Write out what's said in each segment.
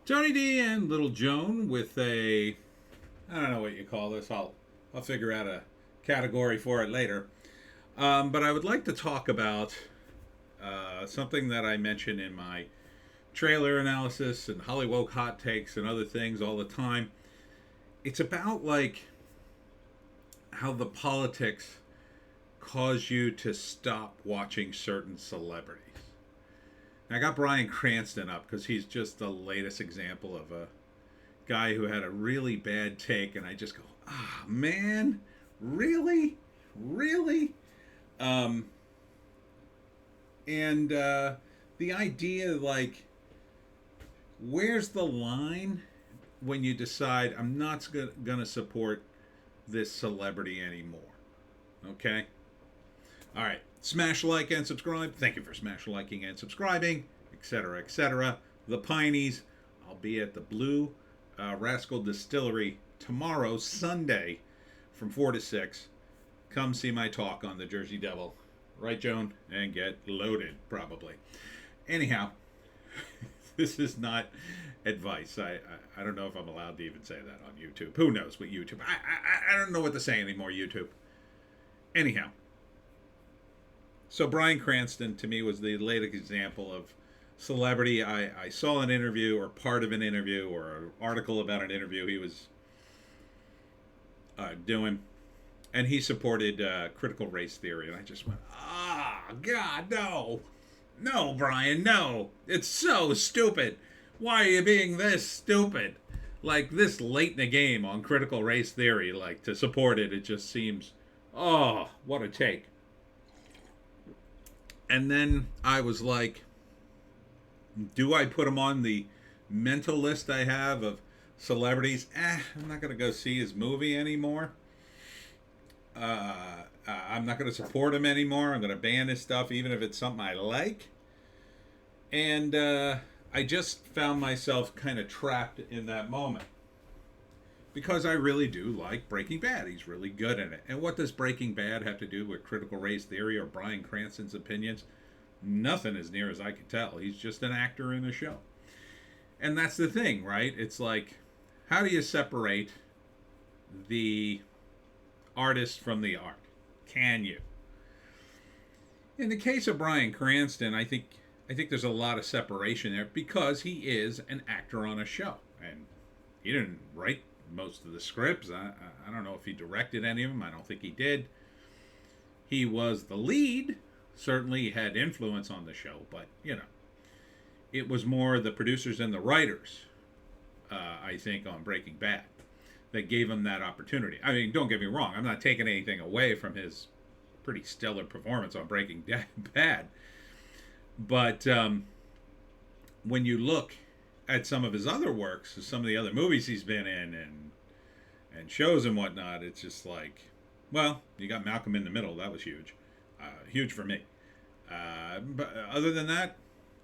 Tony D and Little Joan with I don't know what you call this. I'll figure out a category for it later. But I would like to talk about something that I mention in my trailer analysis and Hollywoke hot takes and other things all the time. It's about like how the politics cause you to stop watching certain celebrities. And I got Bryan Cranston up because he's just the latest example of a guy who had a really bad take, and I just go, man, really, really. Um, and the idea, like, where's the line when you decide I'm not gonna support this celebrity anymore? Okay. All right. Smash like and subscribe. Thank you for smash liking and subscribing, etc., etc. The Pineys. I'll be at the Blue Rascal Distillery tomorrow, Sunday, from 4 to 6. Come see my talk on the Jersey Devil. Right, Joan? And get loaded, probably. Anyhow, this is not advice. I don't know if I'm allowed to even say that on YouTube. Who knows what YouTube... I don't know what to say anymore, YouTube. Anyhow. So Bryan Cranston, to me, was the latest example of celebrity. I saw an interview or part of an interview or an article about an interview he was doing, and he supported critical race theory, and I just went, God, no. No, Brian, no. It's so stupid. Why are you being this stupid? Like, this late in the game on critical race theory, like, to support it, it just seems, what a take. And then I was like, do I put him on the mental list I have of celebrities? I'm not going to go see his movie anymore. I'm not going to support him anymore. I'm going to ban his stuff, even if it's something I like. And I just found myself kind of trapped in that moment. Because I really do like Breaking Bad. He's really good in it. And what does Breaking Bad have to do with critical race theory or Bryan Cranston's opinions? Nothing, as near as I can tell. He's just an actor in a show. And that's the thing, right? It's like, how do you separate the artist from the art? Can you? In the case of Bryan Cranston, I think there's a lot of separation there because he is an actor on a show. And he didn't write most of the scripts. I don't know if he directed any of them. I don't think he did. He was the lead. Certainly he had influence on the show, but, it was more the producers and the writers, I think, on Breaking Bad that gave him that opportunity. I mean, don't get me wrong. I'm not taking anything away from his pretty stellar performance on Breaking Bad. But when you look at some of his other works, some of the other movies he's been in and shows and whatnot, it's just like, well, you got Malcolm in the Middle. That was huge. Huge for me. But other than that,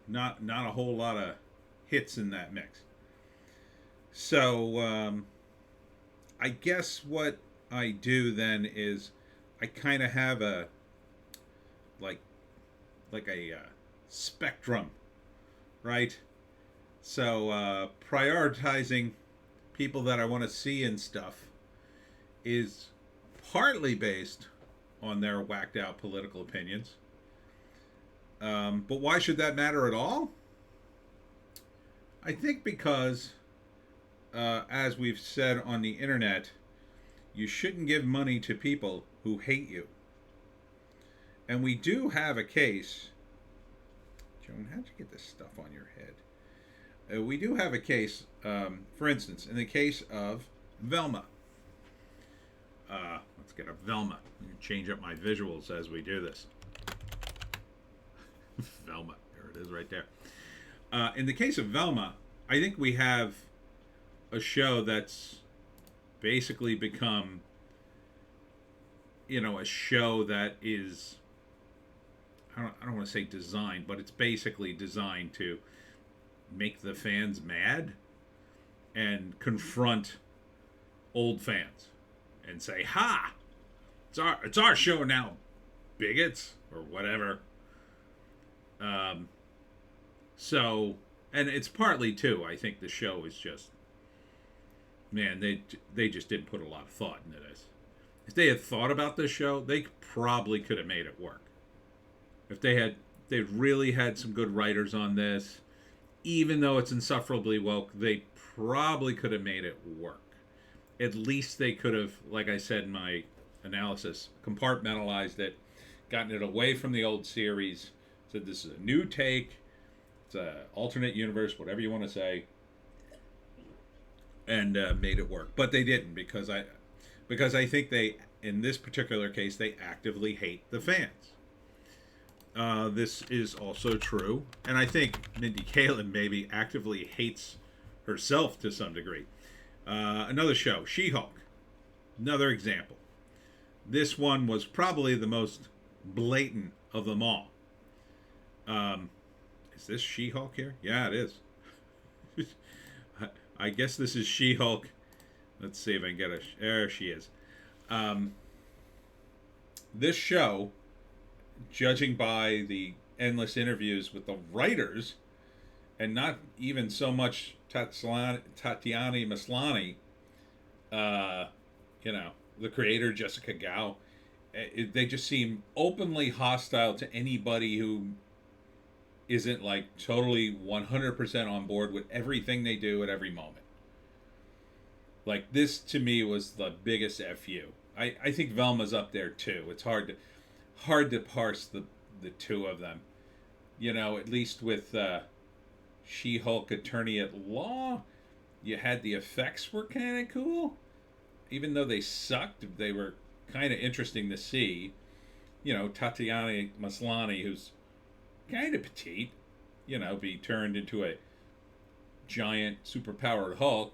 not a whole lot of hits in that mix. So I guess what I do then is I kind of have a like a spectrum, right? So prioritizing people that I want to see and stuff is partly based on their whacked out political opinions. But why should that matter at all? I think because, as we've said on the internet, you shouldn't give money to people who hate you. And we do have a case. Joan, how'd you get this stuff on your head? We do have a case, for instance, in the case of Velma. Let's get a Velma. Change up my visuals as we do this. Velma. There it is right there. In the case of Velma, I think we have a show that's basically become, a show that is, I don't want to say designed, but it's basically designed to make the fans mad and confront old fans and say, "Ha! It's our show now, bigots," or whatever. So And it's partly too, I think the show is just, man, they just didn't put a lot of thought into this. If they had thought about this show, they probably could have made it work. If they really had some good writers on this, even though it's insufferably woke, they probably could have made it work. At least they could have, like I said in my analysis, compartmentalized it, gotten it away from the old series, said this is a new take, it's an alternate universe, whatever you want to say, and made it work. But they didn't, because I think they, in this particular case, they actively hate the fans. This is also true, and I think Mindy Kaling maybe actively hates herself to some degree. Another show, She-Hulk, another example. This one was probably the most blatant of them all. Is this She-Hulk here? Yeah, it is. I guess this is She-Hulk. Let's see if I can get there she is. This show, judging by the endless interviews with the writers, and not even so much Tatiana Maslany, the creator, Jessica Gao, they just seem openly hostile to anybody who isn't like totally 100% on board with everything they do at every moment. Like, this to me was the biggest FU. I think Velma's up there too. It's hard to parse the two of them. At least with She-Hulk Attorney at Law, you had the effects were kind of cool. Even though they sucked, they were kind of interesting to see. Tatiana Maslany, who's kind of petite, be turned into a giant superpowered Hulk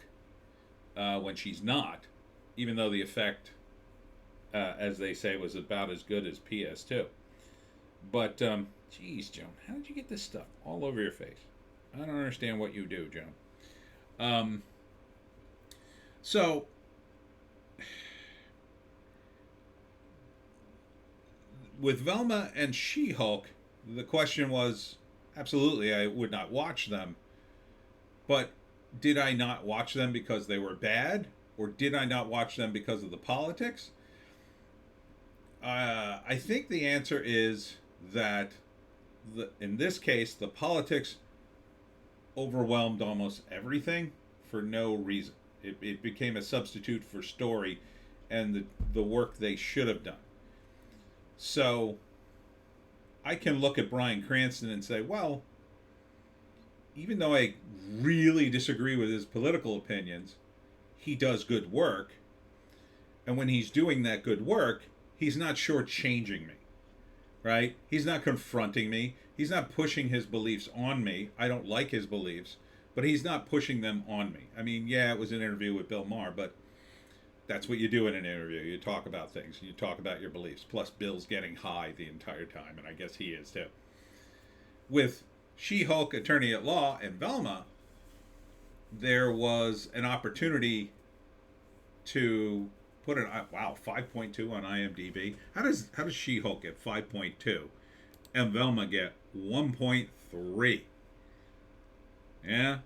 when she's not, even though the effect, as they say, was about as good as PS2. But, geez, Joan, how did you get this stuff all over your face? I don't understand what you do, Joan. So, with Velma and She-Hulk, the question was, absolutely, I would not watch them. But did I not watch them because they were bad? Or did I not watch them because of the politics? I think the answer is that, in this case, the politics overwhelmed almost everything for no reason. It became a substitute for story and the work they should have done. So I can look at Bryan Cranston and say, well, even though I really disagree with his political opinions, he does good work. And when he's doing that good work, he's not shortchanging me, right? He's not confronting me. He's not pushing his beliefs on me. I don't like his beliefs, but he's not pushing them on me. I mean, yeah, it was an interview with Bill Maher, but that's what you do in an interview. You talk about things. You talk about your beliefs. Plus, Bill's getting high the entire time, and I guess he is too. With She-Hulk Attorney at Law and Velma, there was an opportunity to put it, 5.2 on IMDb. How does She-Hulk get 5.2 and Velma get 1.3? Yeah.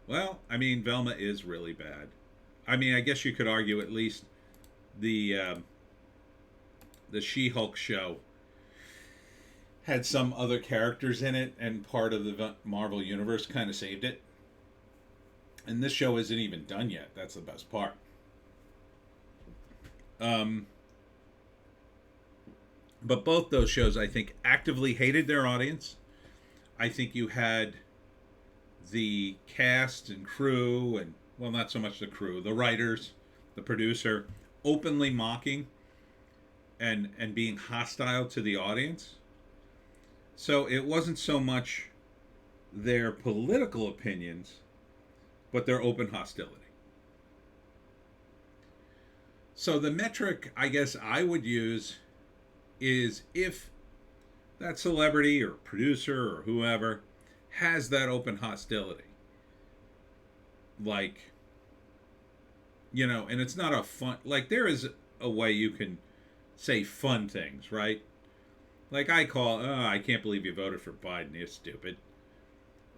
Well, I mean, Velma is really bad. I mean, I guess you could argue at least the She-Hulk show had some other characters in it, and part of the Marvel Universe kind of saved it. And this show isn't even done yet. That's the best part. But both those shows, I think, actively hated their audience. I think you had the cast and crew, and, well, not so much the crew, the writers, the producer, openly mocking and being hostile to the audience. So it wasn't so much their political opinions, but their open hostility. So the metric I guess I would use is if that celebrity or producer or whoever has that open hostility. Like, and it's not a fun, like, there is a way you can say fun things, right? Like I can't believe you voted for Biden, you're stupid.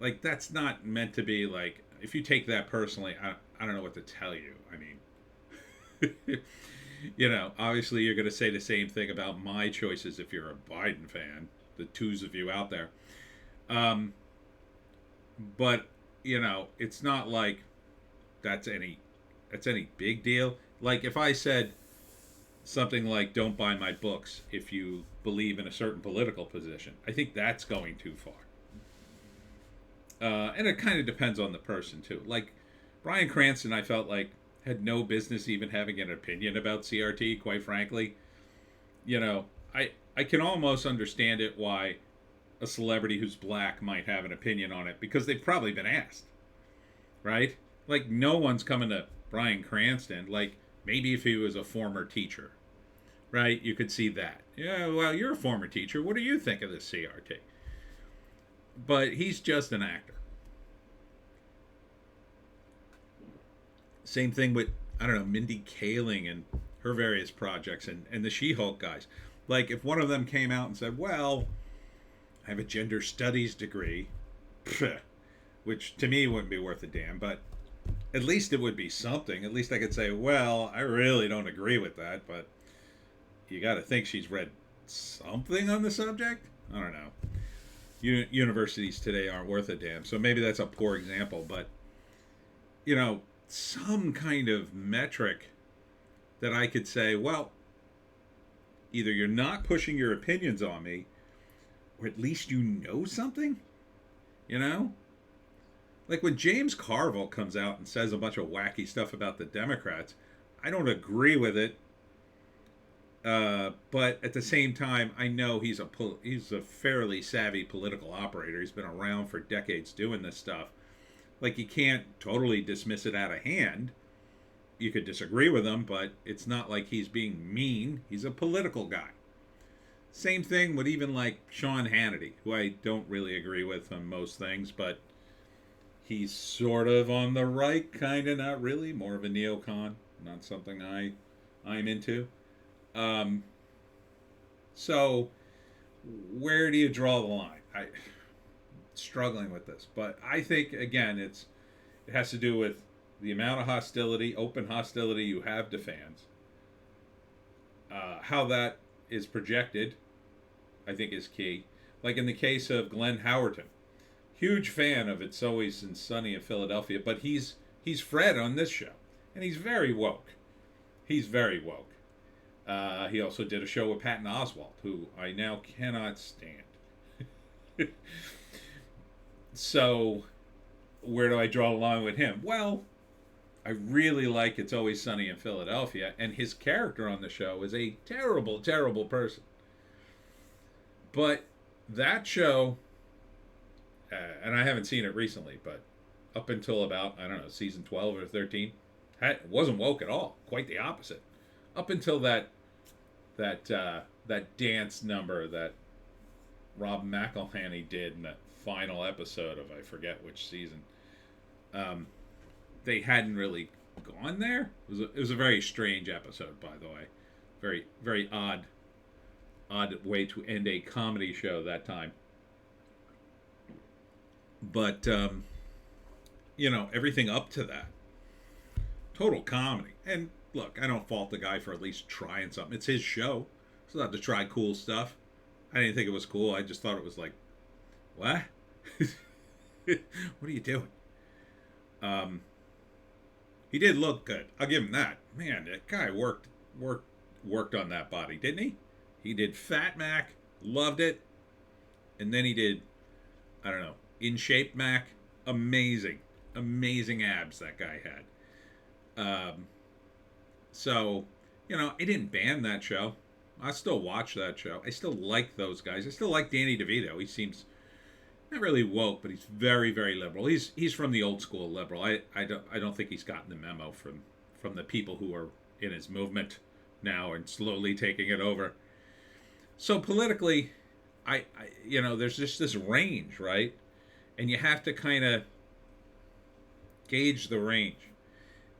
Like, that's not meant to be like, if you take that personally, I don't know what to tell you. I mean, obviously you're going to say the same thing about my choices if you're a Biden fan, the twos of you out there. Um, but, it's not like that's any that's any big deal. Like, if I said something like, don't buy my books if you believe in a certain political position, I think that's going too far. And it kind of depends on the person too. Like Bryan Cranston, I felt like had no business even having an opinion about CRT. Quite frankly, I can almost understand it why a celebrity who's black might have an opinion on it because they've probably been asked, right? Like no one's coming to Bryan Cranston. Like maybe if he was a former teacher, right? You could see that. Yeah, well, you're a former teacher. What do you think of this CRT? But he's just an actor. Same thing with, I don't know, Mindy Kaling and her various projects and the She-Hulk guys. Like, if one of them came out and said, well, I have a gender studies degree, which to me wouldn't be worth a damn, but at least it would be something. At least I could say, well, I really don't agree with that, but you got to think she's read something on the subject? I don't know. Universities today aren't worth a damn, so maybe that's a poor example, but, some kind of metric that I could say, well, either you're not pushing your opinions on me, or at least you know something, Like when James Carville comes out and says a bunch of wacky stuff about the Democrats, I don't agree with it, but at the same time, I know he's a fairly savvy political operator. He's been around for decades doing this stuff. Like, you can't totally dismiss it out of hand. You could disagree with him, but it's not like he's being mean. He's a political guy. Same thing with even like Sean Hannity, who I don't really agree with on most things, but he's sort of on the right, kind of, not really. More of a neocon, not something I'm into. So where do you draw the line? I'm struggling with this, but I think again it has to do with the amount of hostility, open hostility you have to fans. How that is projected, I think, is key. Like in the case of Glenn Howerton, huge fan of It's Always Sunny in Philadelphia, but he's Fred on this show, and he's very woke. He's very woke. He also did a show with Patton Oswalt, who I now cannot stand. So, where do I draw the line with him? Well, I really like It's Always Sunny in Philadelphia, and his character on the show is a terrible, terrible person. But that show, and I haven't seen it recently, but up until about, I don't know, season 12 or 13, wasn't woke at all. Quite the opposite. Up until that dance number that Rob McElhenney did in that final episode of, I forget which season. They hadn't really gone there. It was a very strange episode, by the way. Very, very odd way to end a comedy show that time. But everything up to that, total comedy. And look, I don't fault the guy for at least trying something. It's his show. He's allowed to try cool stuff. I didn't think it was cool. I just thought it was like, what? What are you doing? He did look good. I'll give him that. Man, that guy worked on that body, didn't he? He did Fat Mac, loved it, and then he did, I don't know, In Shape Mac. Amazing abs that guy had. So, I didn't ban that show. I still watch that show. I still like those guys. I still like Danny DeVito. He seems not really woke, but he's very, very liberal. He's from the old school liberal. I don't think he's gotten the memo from the people who are in his movement now and slowly taking it over. So politically, I there's just this range, right? And you have to kind of gauge the range.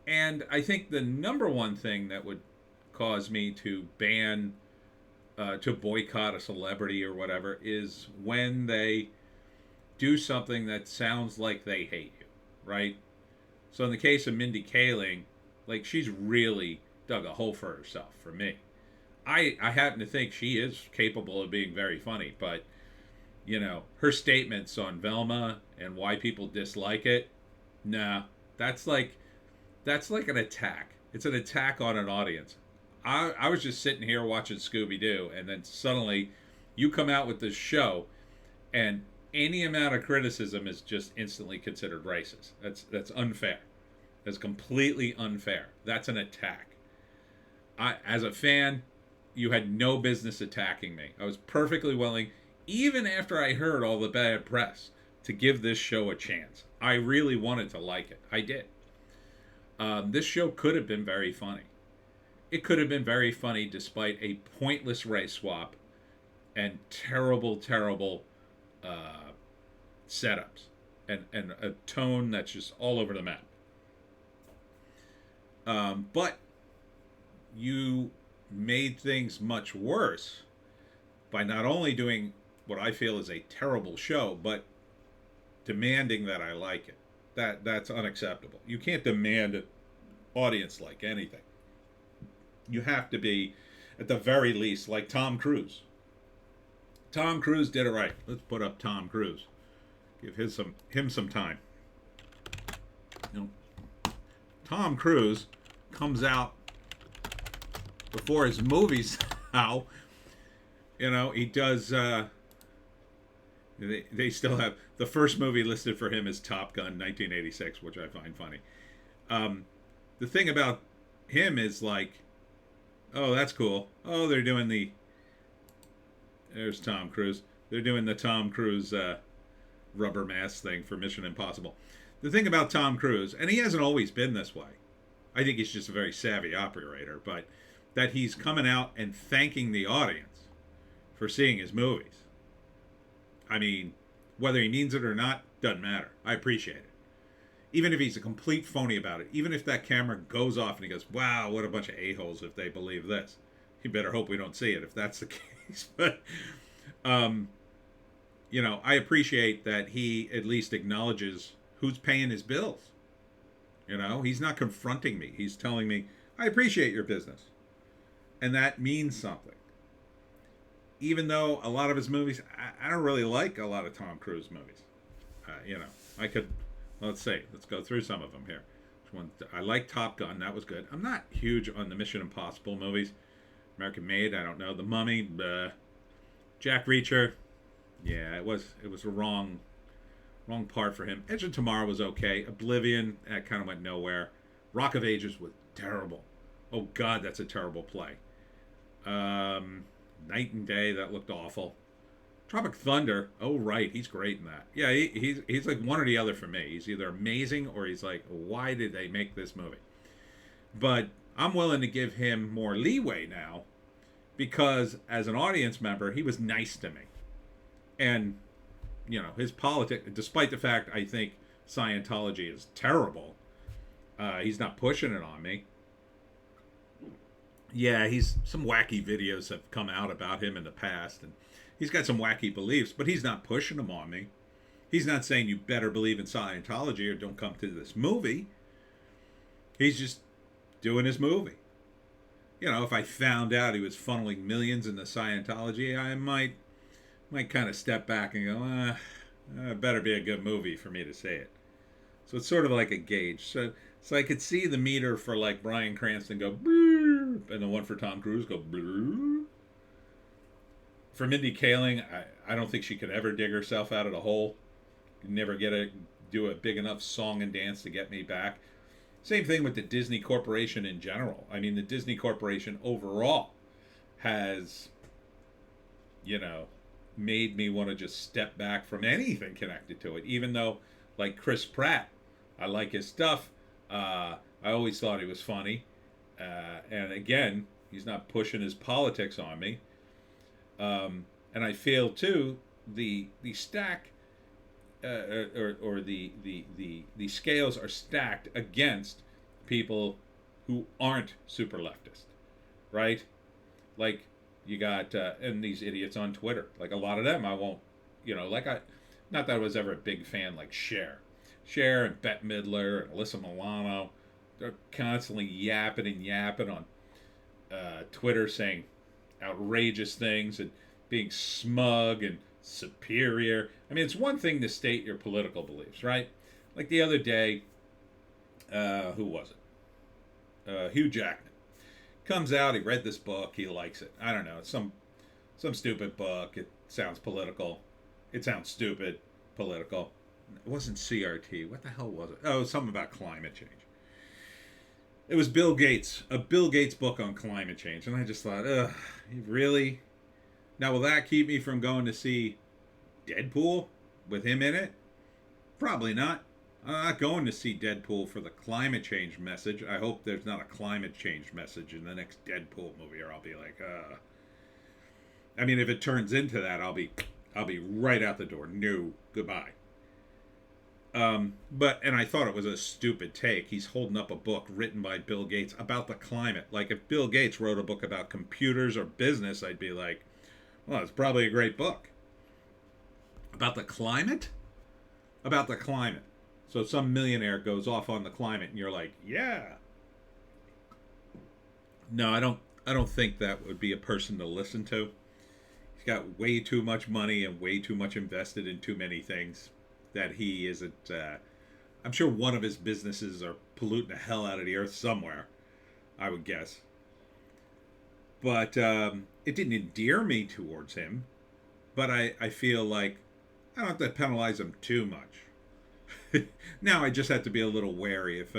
And I think the number one thing that would cause me to to boycott a celebrity or whatever is when they do something that sounds like they hate you, right? So in the case of Mindy Kaling, like, she's really dug a hole for herself for me. I happen to think she is capable of being very funny, but her statements on Velma and why people dislike it, nah, that's like an attack. It's an attack on an audience. I was just sitting here watching Scooby Doo, and then suddenly you come out with this show, and any amount of criticism is just instantly considered racist. That's unfair. That's completely unfair. That's an attack. As a fan, you had no business attacking me. I was perfectly willing, even after I heard all the bad press, to give this show a chance. I really wanted to like it. I did. This show could have been very funny. It could have been very funny despite a pointless race swap and terrible, terrible setups and a tone that's just all over the map. But you made things much worse by not only doing what I feel is a terrible show, but demanding that I like it. That's unacceptable. You can't demand an audience like anything. You have to be, at the very least, like Tom Cruise. Tom Cruise did it right. Let's put up Tom Cruise. Give him some time. Tom Cruise comes out before his movies now. He does. They still have the first movie listed for him is Top Gun 1986, which I find funny. The thing about him is like, oh, that's cool. Oh, they're doing there's Tom Cruise. They're doing the Tom Cruise rubber mask thing for Mission Impossible. The thing about Tom Cruise, and he hasn't always been this way. I think he's just a very savvy operator, but that he's coming out and thanking the audience for seeing his movies. I mean, whether he means it or not, doesn't matter. I appreciate it. Even if he's a complete phony about it, even if that camera goes off and he goes, wow, what a bunch of a-holes if they believe this. You better hope we don't see it if that's the case. But, I appreciate that he at least acknowledges who's paying his bills. He's not confronting me. He's telling me, I appreciate your business. And that means something. Even though a lot of his movies, I don't really like a lot of Tom Cruise movies. I could, let's go through some of them here. I like Top Gun, that was good. I'm not huge on the Mission Impossible movies. American Made, I don't know. The Mummy, Jack Reacher, yeah, it was a wrong part for him. Edge of Tomorrow was okay. Oblivion, that kind of went nowhere. Rock of Ages was terrible. Oh God, that's a terrible play. Night and Day, that looked awful. Tropic Thunder, oh right, he's great in that. Yeah, he's like one or the other for me. He's either amazing or he's like, why did they make this movie? But I'm willing to give him more leeway now because as an audience member, he was nice to me. And, his politics, despite the fact I think Scientology is terrible, he's not pushing it on me. Yeah, some wacky videos have come out about him in the past, and he's got some wacky beliefs, but he's not pushing them on me. He's not saying you better believe in Scientology or don't come to this movie. He's just doing his movie. If I found out he was funneling millions into Scientology, I might kind of step back and go, it better be a good movie for me to say it. So it's sort of like a gauge. So I could see the meter for like Bryan Cranston go, and the one for Tom Cruise go, for Mindy Kaling, I don't think she could ever dig herself out of the hole. Never do a big enough song and dance to get me back. Same thing with the Disney Corporation in general. I mean, the Disney Corporation overall has, made me want to just step back from anything connected to it. Even though, like Chris Pratt, I like his stuff. I always thought he was funny. And again, he's not pushing his politics on me. And I feel too the stack or the scales are stacked against people who aren't super leftist, right? Like you got and these idiots on Twitter. Like a lot of them, I won't, Not that I was ever a big fan like Cher and Bette Midler and Alyssa Milano. They're constantly yapping and yapping on Twitter, saying outrageous things and being smug and superior. I mean, it's one thing to state your political beliefs, right? Like the other day, who was it? Hugh Jackman comes out. He read this book. He likes it. I don't know. It's some stupid book. It sounds political. It sounds stupid, political. It wasn't CRT. What the hell was it? Oh, it was something about climate change. It was Bill Gates, a Bill Gates book on climate change. And I just thought, ugh, really? Now, will that keep me from going to see Deadpool with him in it? Probably not. I'm not going to see Deadpool for the climate change message. I hope there's not a climate change message in the next Deadpool movie, or I'll be like, I mean, if it turns into that, I'll be right out the door. No, goodbye. And I thought it was a stupid take. He's holding up a book written by Bill Gates about the climate. Like, if Bill Gates wrote a book about computers or business, I'd be like, well, it's probably a great book. About the climate? About the climate. So some millionaire goes off on the climate, and you're like, yeah. No, I don't think that would be a person to listen to. He's got way too much money and way too much invested in too many things that he isn't. I'm sure one of his businesses are polluting the hell out of the earth somewhere, I would guess. But it didn't endear me towards him. But I feel like I don't have to penalize him too much. Now I just have to be a little wary. If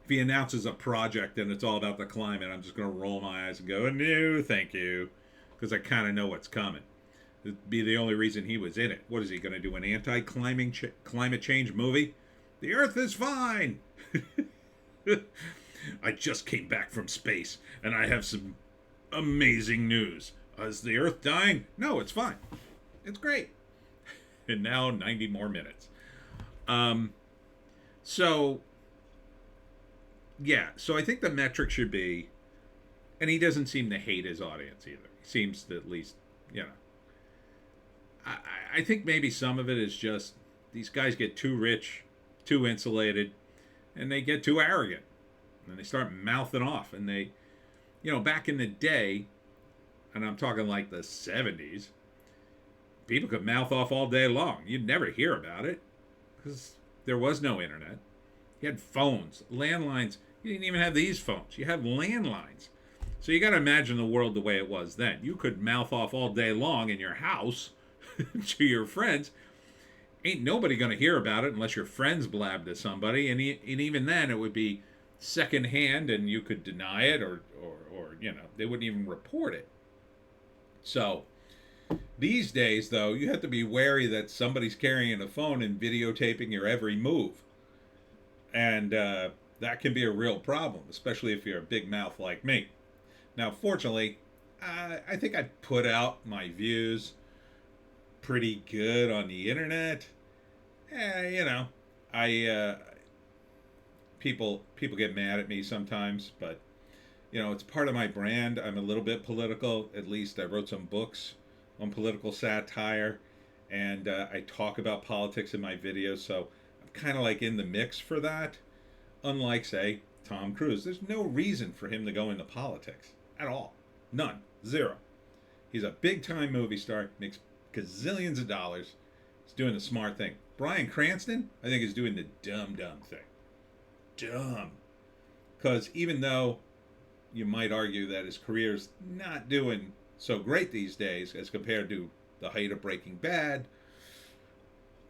he announces a project and it's all about the climate, I'm just going to roll my eyes and go, no, thank you. Because I kind of know what's coming. It'd be the only reason he was in it. What is he going to do, an anti-climate change movie? The Earth is fine! I just came back from space, and I have some amazing news. Is the Earth dying? No, it's fine. It's great. And now 90 more minutes. So I think the metric should be, and he doesn't seem to hate his audience either. He seems to at least, I think maybe some of it is just these guys get too rich, too insulated, and they get too arrogant. And they start mouthing off. And they, back in the day, and I'm talking like the 70s, people could mouth off all day long. You'd never hear about it because there was no internet. You had phones, landlines. You didn't even have these phones. You had landlines. So you got to imagine the world the way it was then. You could mouth off all day long in your house to your friends. Ain't nobody going to hear about it unless your friends blab to somebody. And even then, it would be secondhand and you could deny it or they wouldn't even report it. So these days, though, you have to be wary that somebody's carrying a phone and videotaping your every move. And that can be a real problem, especially if you're a big mouth like me. Now, fortunately, I think I put out my views pretty good on the internet. People get mad at me sometimes, but it's part of my brand. I'm a little bit political. At least I wrote some books on political satire, and I talk about politics in my videos, so I'm kind of like in the mix for that. Unlike, say, Tom Cruise, there's no reason for him to go into politics at all. None. Zero. He's a big-time movie star, makes gazillions of dollars. He's doing the smart thing. Bryan Cranston, I think, is doing the dumb thing. Dumb. Because even though you might argue that his career's not doing so great these days as compared to the height of Breaking Bad,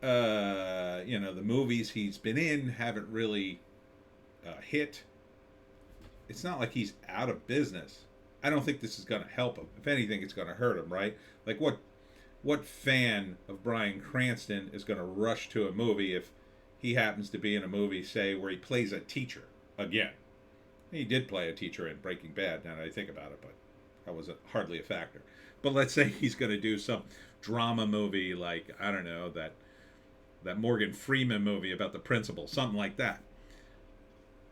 the movies he's been in haven't really hit. It's not like he's out of business. I don't think this is going to help him. If anything, it's going to hurt him, right? Like, what fan of Bryan Cranston is going to rush to a movie if he happens to be in a movie, say, where he plays a teacher again? He did play a teacher in Breaking Bad, now that I think about it, but that was hardly a factor. But let's say he's going to do some drama movie like, I don't know, that Morgan Freeman movie about the principal, something like that.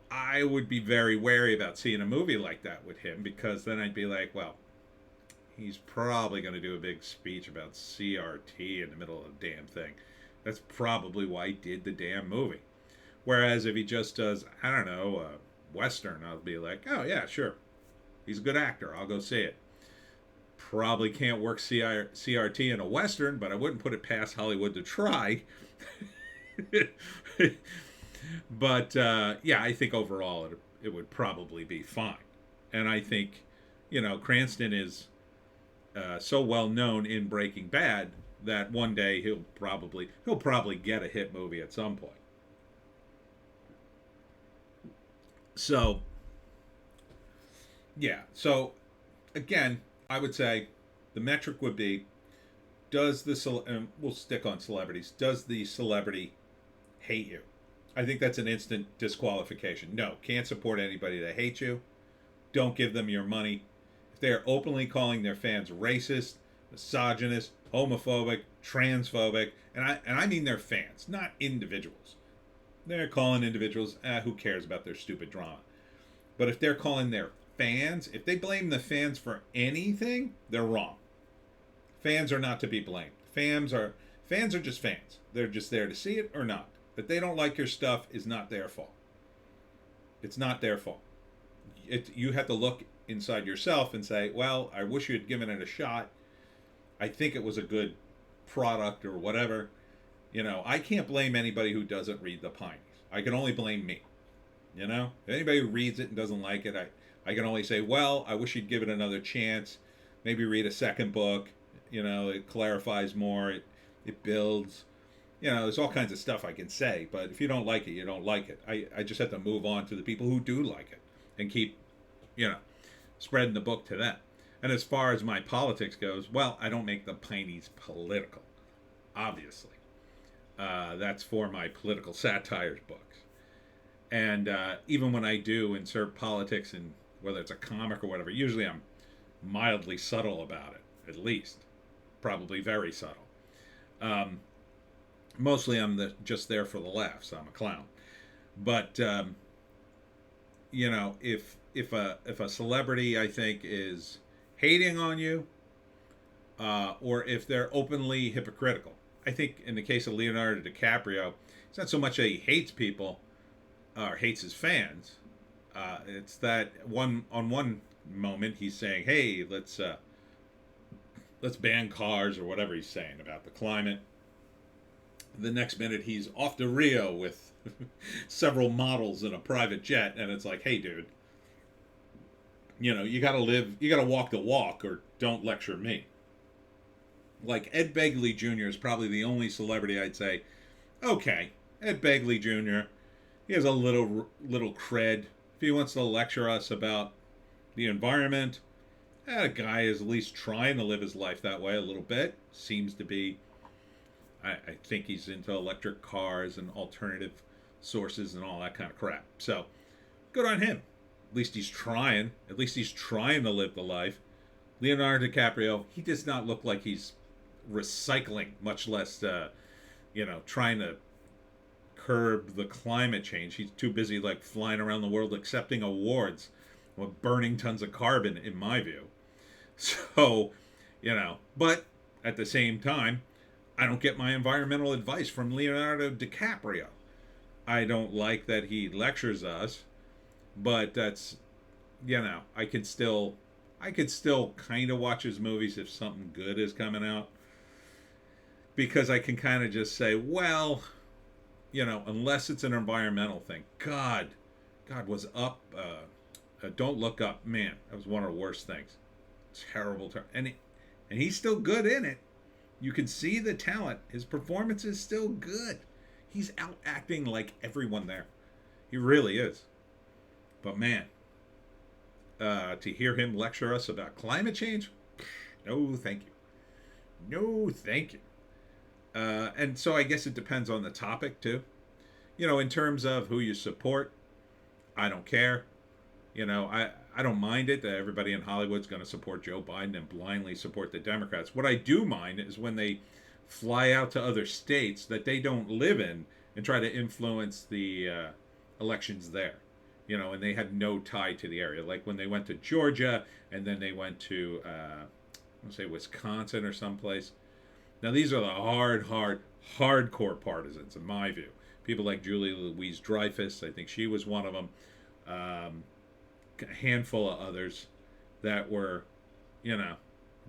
I would be very wary about seeing a movie like that with him, because then I'd be like, well, he's probably going to do a big speech about CRT in the middle of the damn thing. That's probably why he did the damn movie. Whereas if he just does, I don't know, a Western, I'll be like, oh yeah, sure. He's a good actor. I'll go see it. Probably can't work CRT in a Western, but I wouldn't put it past Hollywood to try. But yeah, I think overall it would probably be fine. And I think, Cranston is so well known in Breaking Bad that one day he'll probably get a hit movie at some point. So yeah, so again, I would say the metric would be, and we'll stick on celebrities, does the celebrity hate you? I think that's an instant disqualification. No, can't support anybody that hates you. Don't give them your money. If they are openly calling their fans racist, misogynist, homophobic, transphobic, and I mean their fans, not individuals. They're calling individuals, who cares about their stupid drama? But if they're calling their fans, if they blame the fans for anything, they're wrong. Fans are not to be blamed. Fans are just fans. They're just there to see it or not. That they don't like your stuff is not their fault. It's not their fault. You have to look inside yourself and say, well, I wish you had given it a shot. I think it was a good product or whatever. I can't blame anybody who doesn't read the Pineys. I can only blame me. If anybody who reads it and doesn't like it, I can only say, well, I wish you'd give it another chance. Maybe read a second book. It clarifies more. It builds. There's all kinds of stuff I can say. But if you don't like it, you don't like it. I just have to move on to the people who do like it and keep, spreading the book to them. And as far as my politics goes, well, I don't make the Pineys political, obviously. That's for my political satires books. And even when I do insert politics in, whether it's a comic or whatever, usually I'm mildly subtle about it, at least. Probably very subtle. Mostly I'm just there for the laughs. I'm a clown. But, if a celebrity, I think, is hating on you, or if they're openly hypocritical. I think in the case of Leonardo DiCaprio, it's not so much that he hates people or hates his fans. It's that on one moment he's saying, "Hey, let's ban cars," or whatever he's saying about the climate. The next minute he's off to Rio with several models in a private jet, and it's like, "Hey, dude, you gotta walk the walk, or don't lecture me." Like Ed Begley Jr. is probably the only celebrity I'd say, okay, Ed Begley Jr., he has a little cred. If he wants to lecture us about the environment, that guy is at least trying to live his life that way a little bit. Seems to be, I think he's into electric cars and alternative sources and all that kind of crap. So, good on him. At least he's trying. At least he's trying to live the life. Leonardo DiCaprio, he does not look like he's recycling, much less, trying to curb the climate change. He's too busy, flying around the world accepting awards with burning tons of carbon, in my view. So, but at the same time, I don't get my environmental advice from Leonardo DiCaprio. I don't like that he lectures us, but that's, I could still kind of watch his movies if something good is coming out, because I can kind of just say, well, unless it's an environmental thing. God was up. Don't Look Up, man, that was one of the worst things. Terrible. And he's still good in it. You can see the talent. His performance is still good. He's out acting like everyone there. He really is. But man, to hear him lecture us about climate change, no thank you. No thank you. And so I guess it depends on the topic too. In terms of who you support, I don't care. I don't mind it that everybody in Hollywood's going to support Joe Biden and blindly support the Democrats. What I do mind is when they fly out to other states that they don't live in and try to influence the elections there. And they had no tie to the area. Like when they went to Georgia and then they went to, Wisconsin or someplace. Now these are the hardcore partisans, in my view. People like Julie Louise-Dreyfus, I think she was one of them. A handful of others that were,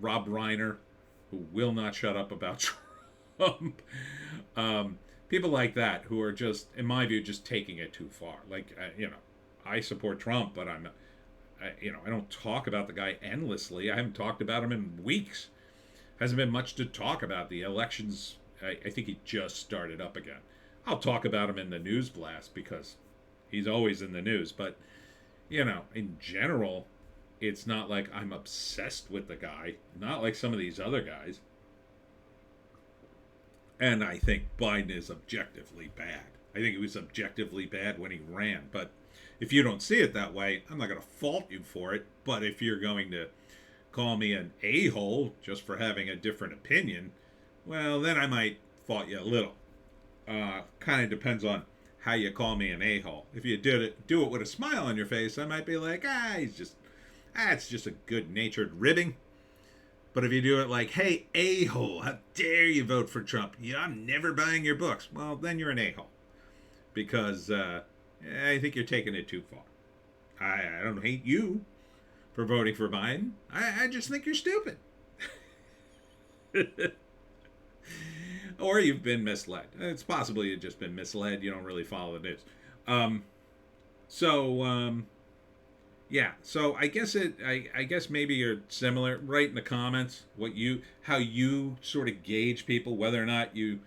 Rob Reiner, who will not shut up about Trump. People like that who are just, in my view, just taking it too far. Like, I support Trump, but I don't talk about the guy endlessly. I haven't talked about him in weeks. Hasn't been much to talk about. The elections, I think he just started up again. I'll talk about him in the news blast because he's always in the news. But, in general, it's not like I'm obsessed with the guy. Not like some of these other guys. And I think Biden is objectively bad. I think he was objectively bad when he ran. But if you don't see it that way, I'm not going to fault you for it. But if you're going to call me an a-hole just for having a different opinion, well, then I might fault you a little. Kind of depends on how you call me an a-hole. If you do it with a smile on your face, I might be like, it's just a good-natured ribbing. But if you do it like, hey, a-hole, how dare you vote for Trump? I'm never buying your books. Well, then you're an a-hole. Because I think you're taking it too far. I don't hate you for voting for Biden. I just think you're stupid. Or you've been misled. It's possible you've just been misled. You don't really follow the news. Yeah. So I guess maybe you're similar. Write in the comments how you sort of gauge people, whether or not you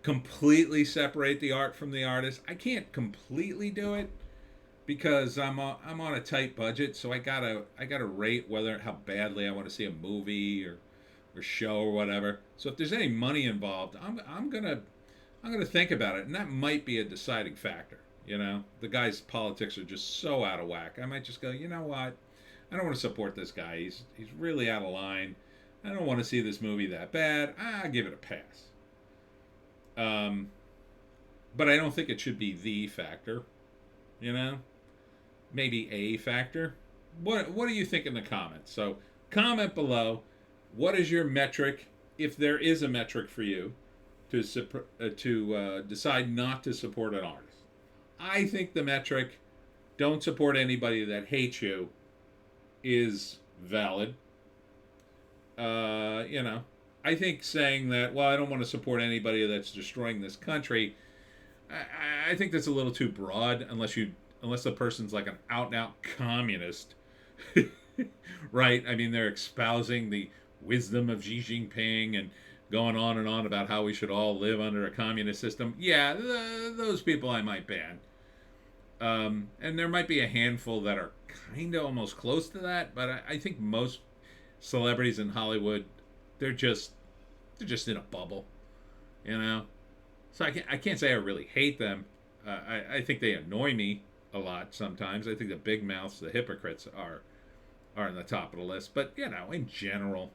completely separate the art from the artist. I can't completely do it because I'm on a tight budget, so I gotta rate how badly I want to see a movie or show or whatever. So if there's any money involved, I'm gonna think about it, and that might be a deciding factor. The guy's politics are just so out of whack. I might just go, you know what? I don't want to support this guy. He's really out of line. I don't want to see this movie that bad. I'll give it a pass. But I don't think it should be the factor. Maybe a factor. What do you think in the comments? So comment below. What is your metric, if there is a metric for you, to decide not to support an artist? I think the metric, don't support anybody that hates you, is valid. I think saying that, well, I don't want to support anybody that's destroying this country, I think that's a little too broad, unless the person's like an out-and-out communist, right? I mean, they're espousing the wisdom of Xi Jinping and going on and on about how we should all live under a communist system. Yeah, those people I might ban. And there might be a handful that are kind of almost close to that, but I think most celebrities in Hollywood, they're just in a bubble, So I can't say I really hate them. I think they annoy me a lot sometimes. I think the big mouths, the hypocrites, are in the top of the list. But in general.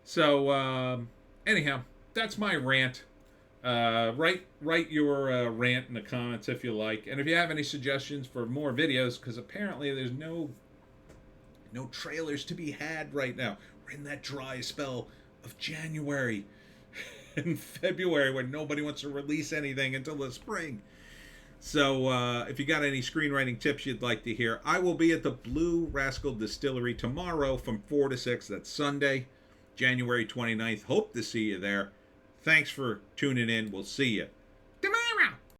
So anyhow, that's my rant. Write your rant in the comments if you like, and if you have any suggestions for more videos, because apparently there's no trailers to be had right now. We're in that dry spell of January and February when nobody wants to release anything until the spring. So if you got any screenwriting tips you'd like to hear, I will be at the Blue Rascal Distillery tomorrow from 4 to 6. That's Sunday, January 29th. Hope to see you there. Thanks for tuning in. We'll see you.